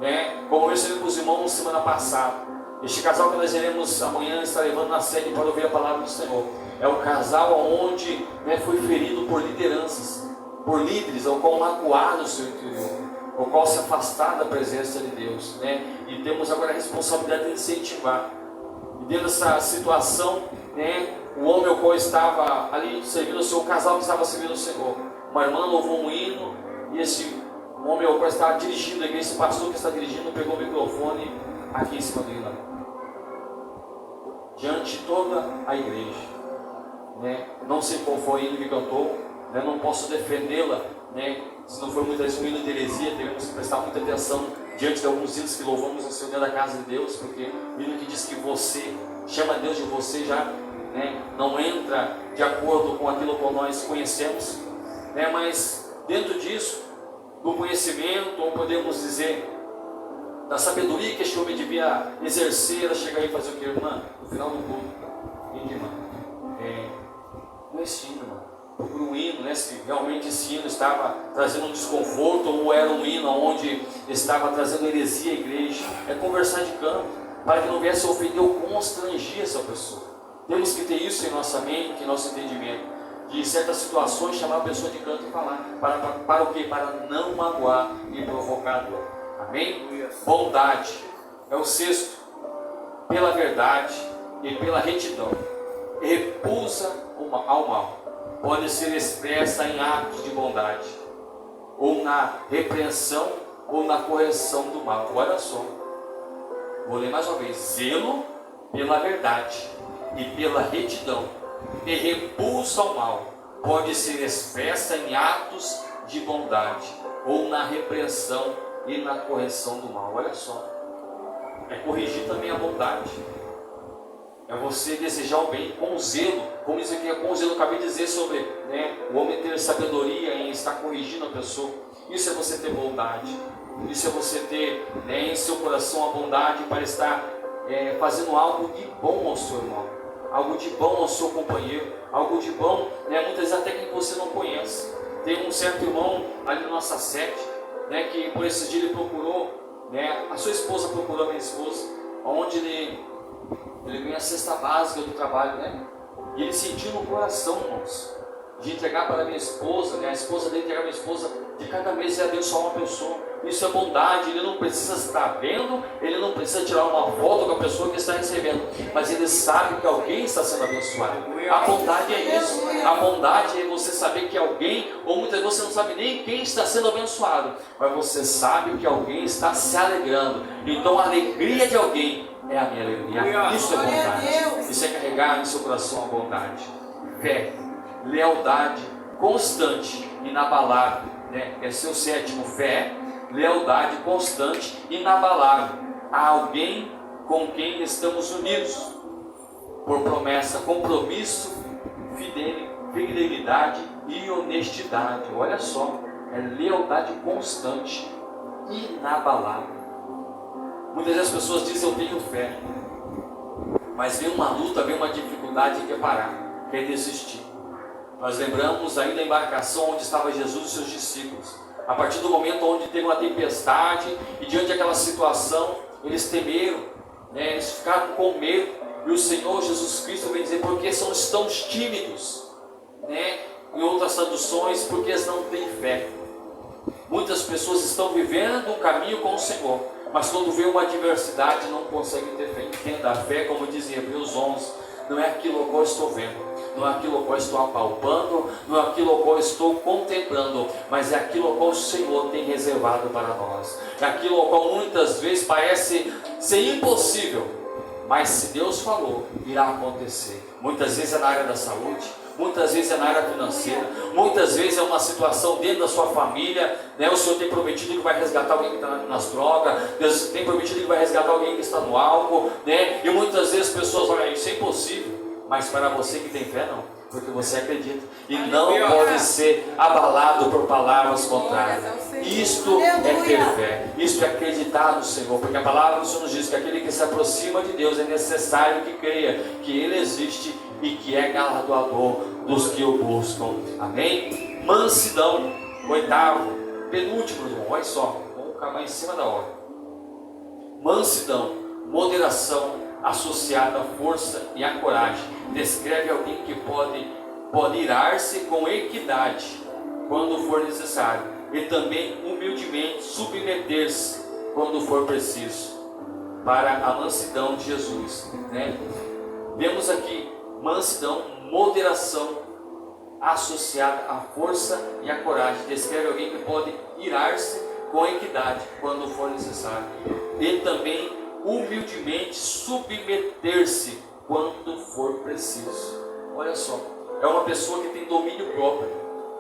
né? Como eu recebi com os irmãos semana passada. Este casal que nós iremos amanhã estar levando na sede para ouvir a palavra do Senhor. É um casal onde, né, foi ferido por lideranças, por líderes, ao qual magoar no seu interior, ao qual se afastar da presença de Deus, né? E temos agora a responsabilidade de incentivar. E dentro dessa situação, né, o homem ao qual estava ali servindo o seu casal que estava servindo o Senhor, uma irmã louvou um hino, e esse homem ao qual estava dirigindo a igreja, esse pastor que está dirigindo, pegou o microfone aqui em cima dele, lá, diante de toda a igreja. Né? Não sei qual foi ele que cantou, né? Não posso defendê-la, né? Se não for muitas vezes um hino de heresia, devemos prestar muita atenção diante de alguns hinos que louvamos ao Senhor dentro da casa de Deus, porque o hino que diz que você chama Deus de você já, né, não entra de acordo com aquilo que nós conhecemos, né? Mas dentro disso, do conhecimento, ou podemos dizer da sabedoria que este homem devia exercer, ela chega aí e fazer o que, irmã? No final do culto, irmã, não é esse hino, irmão. Procura um hino, né? Se realmente esse hino estava trazendo um desconforto, ou era um hino onde estava trazendo heresia à igreja. É conversar de canto, para que não viesse a ofender ou constrangir essa pessoa. Temos que ter isso em nossa mente, em nosso entendimento, de certas situações chamar a pessoa de canto e falar. Para o quê? Para não magoar e provocar dor. Amém? Bondade é o sexto. Pela verdade e pela retidão, repulsa ao mal, pode ser expressa em atos de bondade, ou na repreensão, ou na correção do mal. Olha só, vou ler mais uma vez: zelo pela verdade e pela retidão, e repulsa ao mal, pode ser expressa em atos de bondade, ou na repreensão e na correção do mal. Olha só, é corrigir também a bondade. É você desejar o bem com zelo, como isso aqui é com zelo. Eu acabei de dizer sobre, né, o homem ter sabedoria em estar corrigindo a pessoa. Isso é você ter bondade. Isso é você ter, né, em seu coração a bondade para estar fazendo algo de bom ao seu irmão, algo de bom ao seu companheiro, algo de bom, né, muitas vezes até que você não conhece. Tem um certo irmão ali na nossa sede, né, que por esse dia ele procurou, né, a sua esposa procurou a minha esposa, onde ele ganha a cesta básica do trabalho, né? E ele sentiu no coração, irmãos, de entregar para a minha esposa, né? A esposa dele entregar a minha esposa, de cada mês ele abençoar uma pessoa. Isso é bondade. Ele não precisa estar vendo, ele não precisa tirar uma foto com a pessoa que está recebendo, mas ele sabe que alguém está sendo abençoado. A bondade é isso. A bondade é você saber que alguém, ou muitas vezes você não sabe nem quem está sendo abençoado, mas você sabe que alguém está se alegrando. Então a alegria de alguém é a minha alegria. Isso é bondade. Isso é carregar em seu coração a bondade. Fé, lealdade constante, inabalável, né? Esse é o sétimo, fé, lealdade constante, inabalável a alguém com quem estamos unidos por promessa, compromisso, fidelidade e honestidade. Olha só, é lealdade constante, inabalável. Muitas vezes as pessoas dizem: eu tenho fé, mas vem uma luta, vem uma dificuldade e quer parar, quer desistir. Nós lembramos aí da embarcação onde estava Jesus e seus discípulos. A partir do momento onde teve uma tempestade e diante daquela situação, eles temeram, né? Eles ficaram com medo. E o Senhor Jesus Cristo vem dizer: porque são tão tímidos, né? Em outras traduções, porque eles não têm fé. Muitas pessoas estão vivendo um caminho com o Senhor, mas quando vê uma adversidade não conseguem ter fé. Entenda, a fé, como diz em Hebreus 11, não é aquilo que eu estou vendo, não é aquilo que eu estou apalpando, não é aquilo que eu estou contemplando, mas é aquilo que o Senhor tem reservado para nós. É aquilo que muitas vezes parece ser impossível, mas se Deus falou, irá acontecer. Muitas vezes é na área da saúde, muitas vezes é na área financeira, muitas vezes é uma situação dentro da sua família, né? O Senhor tem prometido que vai resgatar alguém que está nas drogas, Deus tem prometido que vai resgatar alguém que está no álcool, né? E muitas vezes as pessoas olham: isso é impossível. Mas para você que tem fé, não, porque você acredita e não pode ser abalado por palavras contrárias. Isto é ter fé, isto é acreditar no Senhor, porque a palavra do Senhor nos diz que aquele que se aproxima de Deus é necessário que creia que Ele existe e que é galardoador dos que o buscam. Amém? Mansidão, oitavo, penúltimo, irmão, olha só, vamos acabar em cima da hora. Mansidão, moderação associada à força e à coragem, descreve alguém que pode irar-se com equidade quando for necessário e também humildemente submeter-se quando for preciso, para a mansidão de Jesus, né? Vemos aqui mansidão, moderação associada à força e à coragem, descreve alguém que pode irar-se com equidade quando for necessário e também humildemente submeter-se quando for preciso. Olha só, é uma pessoa que tem domínio próprio,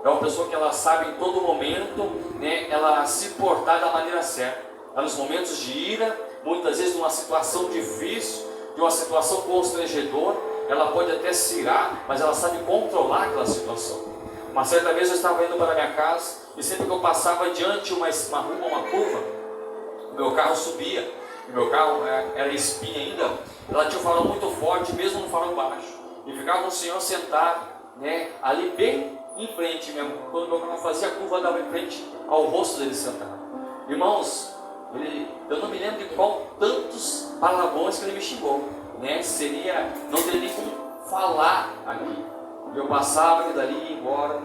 é uma pessoa que ela sabe em todo momento, né, ela se portar da maneira certa. Ela, nos momentos de ira, muitas vezes numa situação difícil, de uma situação constrangedora, ela pode até se irar, mas ela sabe controlar aquela situação. Uma certa vez eu estava indo para a minha casa e sempre que eu passava diante uma rua, uma curva, o meu carro subia. Meu carro era espinha ainda, ela tinha um farol muito forte, mesmo no farol baixo, e ficava um senhor sentado, né, ali bem em frente mesmo. Quando meu carro fazia a curva, dava em frente ao rosto dele sentado. Irmãos, eu não me lembro de qual tantos palavrões que ele me xingou, né? Não teria nem como falar aqui. Eu passava ele dali e ia embora,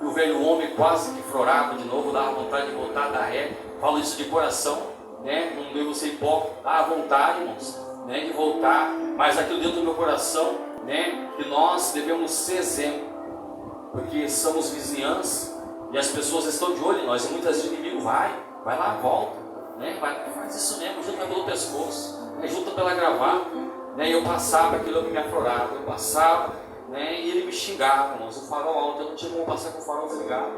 e o velho homem quase que florava de novo, dava vontade de voltar da ré. Falo isso de coração, né? Não devo ser hipócrita, dá vontade, irmãos, né, de voltar, mas aquilo dentro do meu coração, né, que nós devemos ser exemplo, porque somos vizinhança e as pessoas estão de olho em nós, e muitas vezes o inimigo vai lá, volta, né, faz isso mesmo, junta pelo pescoço, né, junta pela gravata, né, e eu passava, aquilo que me aflorava, eu passava, né, e ele me xingava, irmãos, o farol alto, eu não tinha como passar com o farol desligado,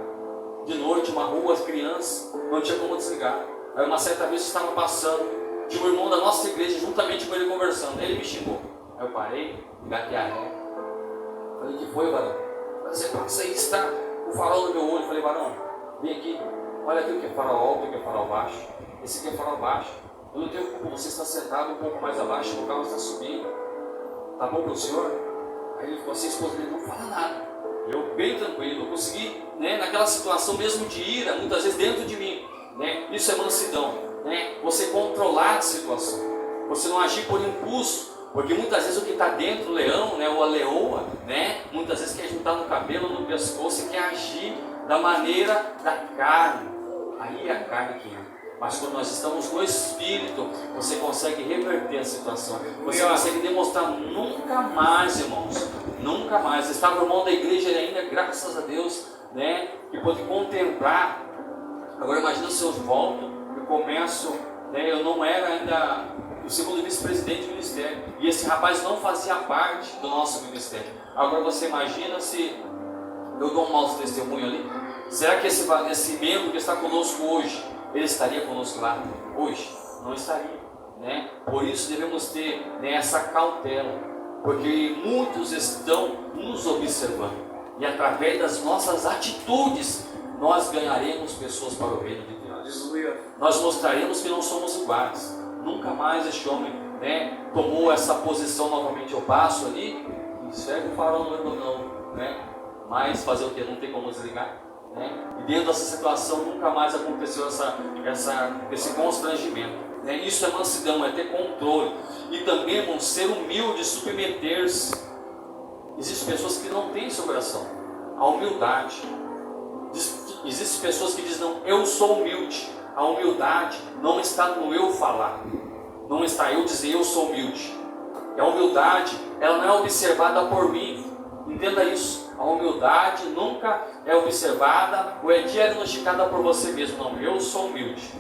de noite, uma rua, as crianças, não tinha como desligar. Aí uma certa vez eu estava passando, tinha um irmão da nossa igreja juntamente com ele conversando, ele me xingou. Aí eu parei, engatei a ré. Falei: que foi, varão? Você passa aí, está o farol no meu olho. Falei: varão, vem aqui, olha aqui o que é farol alto, o que é farol baixo. Esse aqui é farol baixo. Eu não tenho culpa, você está sentado um pouco mais abaixo, o carro está subindo. Tá bom para o senhor? Aí ele falou assim: esposa dele, não fala nada. Eu bem tranquilo, eu consegui, né, naquela situação mesmo de ira, muitas vezes dentro de mim, né, isso é mansidão, né, você controlar a situação, você não agir por impulso, porque muitas vezes o que está dentro do leão, né, ou a leoa, né, muitas vezes quer juntar no cabelo, no pescoço e quer agir da maneira da carne, aí é a carne que entra. Mas quando nós estamos no Espírito, você consegue reverter a situação. Você consegue demonstrar nunca mais, irmãos. Nunca mais. Estava o irmão da igreja ainda, graças a Deus, né, que pôde contemplar. Agora imagina se eu volto, eu começo, né, eu não era ainda o segundo vice-presidente do ministério. E esse rapaz não fazia parte do nosso ministério. Agora você imagina se Eu dou um mau testemunho ali? Será que esse membro que está conosco hoje, ele estaria conosco lá hoje? Não estaria, né? Por isso devemos ter, né, essa cautela, porque muitos estão nos observando, e através das nossas atitudes nós ganharemos pessoas para o reino de Deus. Nós mostraremos que não somos iguais. Nunca mais este homem, né, tomou essa posição novamente. Eu passo ali e serve o farol não, né? Mas fazer o que? Não tem como desligar, né? E dentro dessa situação nunca mais aconteceu esse constrangimento, né? Isso é mansidão, é ter controle. E também, irmão, ser humilde, submeter-se. Existem pessoas que não têm seu coração a humildade. Existem pessoas que dizem, não, eu sou humilde. A humildade não está no eu falar, não está eu dizer eu sou humilde. E a humildade, ela não é observada por mim. Entenda isso. A humildade nunca é observada ou é diagnosticada por você mesmo. Não, eu sou humilde.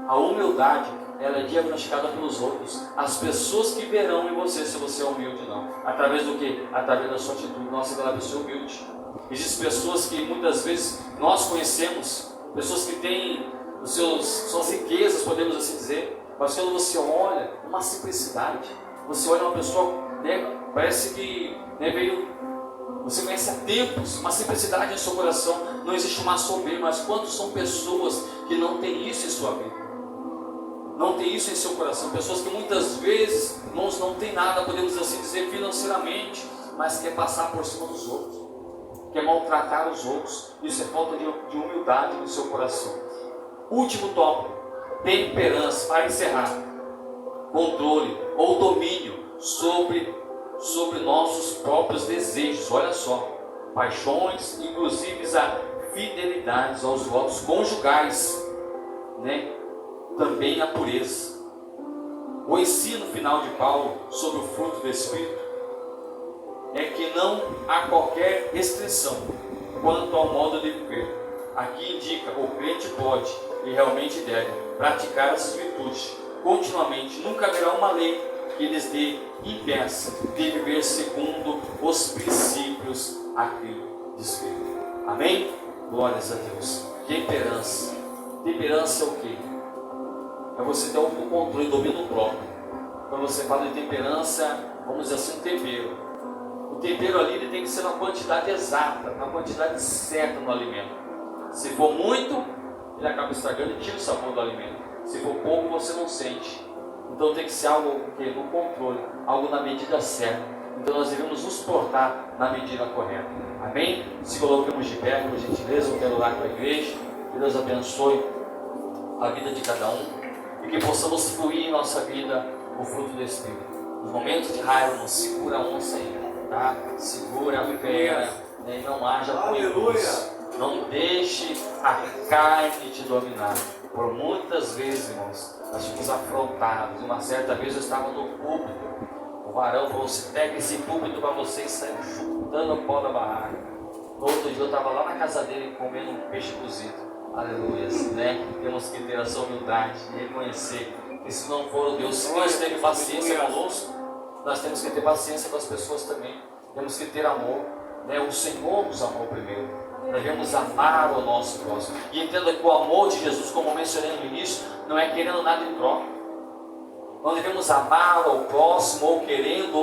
A humildade, ela é diagnosticada pelos outros. As pessoas que verão em você se você é humilde ou não. Através do que? Através da sua atitude. Nossa, aquela pessoa é humilde. Existem pessoas que muitas vezes nós conhecemos, pessoas que têm suas riquezas, podemos assim dizer, mas quando você olha, uma simplicidade, você olha uma pessoa, né, parece que, né, você conhece há tempos, uma simplicidade em seu coração, não existe uma soberba, mas quantos são pessoas que não têm isso em sua vida? Não tem isso em seu coração, pessoas que muitas vezes não têm nada, podemos assim dizer, financeiramente, mas quer passar por cima dos outros, quer maltratar os outros. Isso é falta de humildade no seu coração. Último tópico, temperança, para encerrar, controle ou domínio sobre nossos próprios desejos. Olha só, paixões, inclusive a fidelidade aos votos conjugais, né? Também a pureza. O ensino final de Paulo sobre o fruto do Espírito é que não há qualquer restrição quanto ao modo de viver. Aqui indica, o crente pode e realmente deve praticar essas virtudes continuamente. Nunca haverá uma lei que lhes impeça de viver segundo os princípios aqui descritos. Amém? Glórias a Deus. Temperança. Temperança é o quê? É você ter um controle, domínio próprio. Quando você fala de temperança, vamos dizer assim, um tempero. O tempero ali ele tem que ser na quantidade exata, na quantidade certa no alimento. Se for muito, ele acaba estragando e tira o sabor do alimento. Se for pouco, você não sente. Então tem que ser algo no controle, algo na medida certa. Então nós devemos nos portar na medida correta. Amém? Se colocamos de pé, por gentileza, eu quero orar com a igreja. Que Deus abençoe a vida de cada um e que possamos fluir em nossa vida o fruto do Espírito. Nos momentos de raiva, não segura a onça aí, tá? Segura a fera, né? Não haja coisas. Não deixe a carne te dominar. Por muitas vezes, irmãos, nós fomos afrontados. Uma certa vez eu estava no púlpito. O varão falou: se pega esse púlpito para você e sai chutando o pó da barraca. No outro dia eu estava lá na casa dele comendo um peixe cozido. Aleluia, né? Temos que ter essa humildade e reconhecer que se não for o Deus, se Deus teve paciência conosco, nós temos que ter paciência com as pessoas também. Temos que ter amor, né? O Senhor nos amou primeiro. Devemos amar o nosso próximo. E entenda que o amor de Jesus, como mencionei no início, não é querendo nada em troca. Não devemos amar ao próximo ou querendo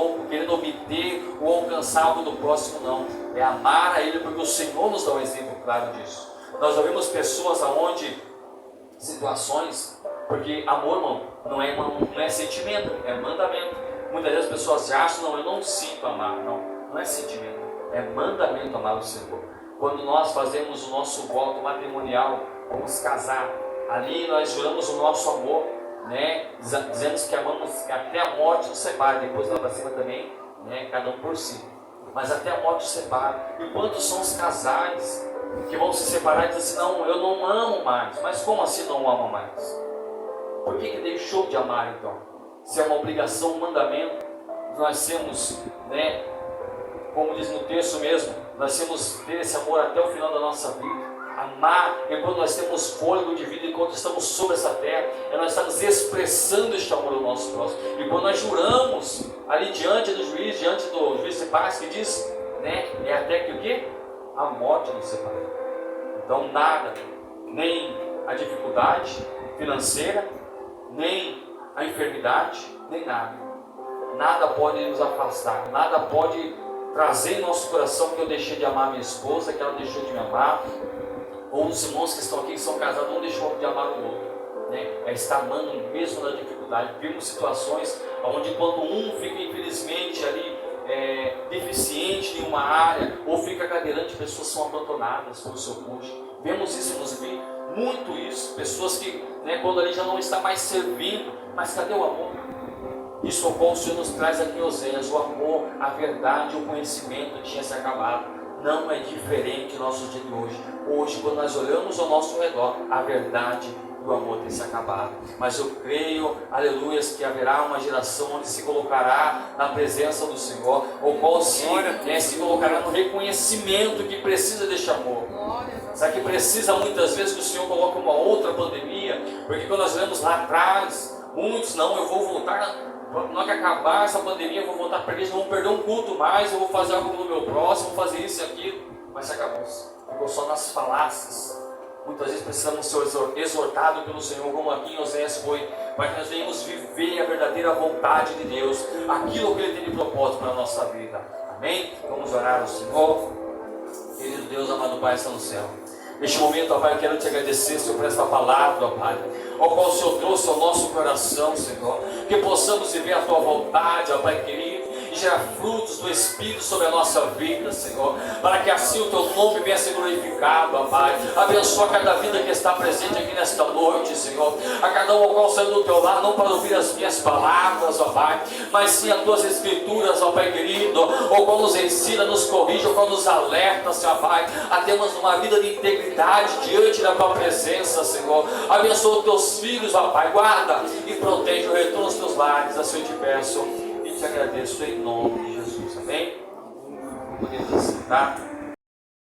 obter ou alcançar algo do próximo, não. É amar a Ele, porque o Senhor nos dá um exemplo claro disso. Nós ouvimos pessoas aonde situações, porque amor, irmão, não é sentimento, é mandamento. Muitas vezes as pessoas acham: não, eu não sinto amar. Não é sentimento, é mandamento amar o Senhor. Quando nós fazemos o nosso voto matrimonial, vamos casar, ali nós juramos o nosso amor, né? Dizemos que amamos até a morte nos separa. Depois lá para cima também, né? Cada um por si, mas até a morte nos separa. E quantos são os casais que vão se separar e dizem assim: não, eu não amo mais. Mas como assim não ama mais? Por que deixou de amar então? Se é uma obrigação, um mandamento, nós temos, né, como diz no texto mesmo, nós temos ter esse amor até o final da nossa vida. Amar enquanto nós temos fôlego de vida, enquanto estamos sobre essa terra, nós estamos expressando este amor ao nosso próximo. E quando nós juramos ali diante do juiz de paz, que diz, né, é até que o quê? a morte nos separa. Então nada, nem a dificuldade financeira, nem a enfermidade, nem nada pode nos afastar, nada pode trazer em nosso coração que eu deixei de amar minha esposa, que ela deixou de me amar, ou os irmãos que estão aqui, que são casados, não deixou de amar o outro, né? É estar amando mesmo na dificuldade. Vimos situações onde quando um fica infelizmente ali deficiente em uma área, ou fica cadeirante, pessoas são abandonadas pelo seu cônjuge. Vemos isso, nos vi muito isso, pessoas que, né, quando ali já não está mais servindo, mas cadê o amor? Isso é o qual o Senhor nos traz aqui em Oséias, o amor, a verdade, o conhecimento tinha se acabado. Não é diferente no nosso dia de hoje. Hoje, quando nós olhamos ao nosso redor, a verdade e o amor tem se acabado. Mas eu creio, aleluia, que haverá uma geração onde se colocará na presença do Senhor, o qual se colocará no reconhecimento que precisa deste amor. Sabe que precisa muitas vezes que o Senhor coloque uma outra pandemia, porque quando nós olhamos lá atrás, muitos não, eu vou voltar, na hora que acabar essa pandemia, eu vou voltar para a igreja, não vou perder um culto mais, eu vou fazer algo no meu próximo, vou fazer isso e aquilo, mas acabou, ficou só nas falácias. Muitas vezes precisamos ser exortados pelo Senhor, como aqui em Oséias foi, para que nós venhamos viver a verdadeira vontade de Deus, aquilo que Ele tem de propósito para a nossa vida. Amém? Vamos orar ao Senhor. Querido Deus, amado Pai, está no céu. Neste momento, ó Pai, eu quero te agradecer, Senhor, por esta palavra, ó Pai, ao qual o Senhor trouxe ao nosso coração, Senhor, que possamos viver a Tua vontade, ó Pai querido, e gerar frutos do Espírito sobre a nossa vida, Senhor, para que assim o Teu nome venha ser glorificado, ó Pai. Abençoa cada vida que está presente aqui nesta noite, Senhor, a cada um ao qual saiu do Teu lar, não para ouvir as minhas palavras, ó Pai, mas sim as Tuas Escrituras, ó Pai querido, ou qual nos ensina, nos corrige, ou qual nos alerta, Senhor, Pai, a termos uma vida de integridade diante da Tua presença, Senhor. Abençoa os Teus filhos, ó Pai, guarda e protege o retorno aos Teus lares, assim eu te peço e te agradeço em nome de Jesus, amém? Podemos sentar.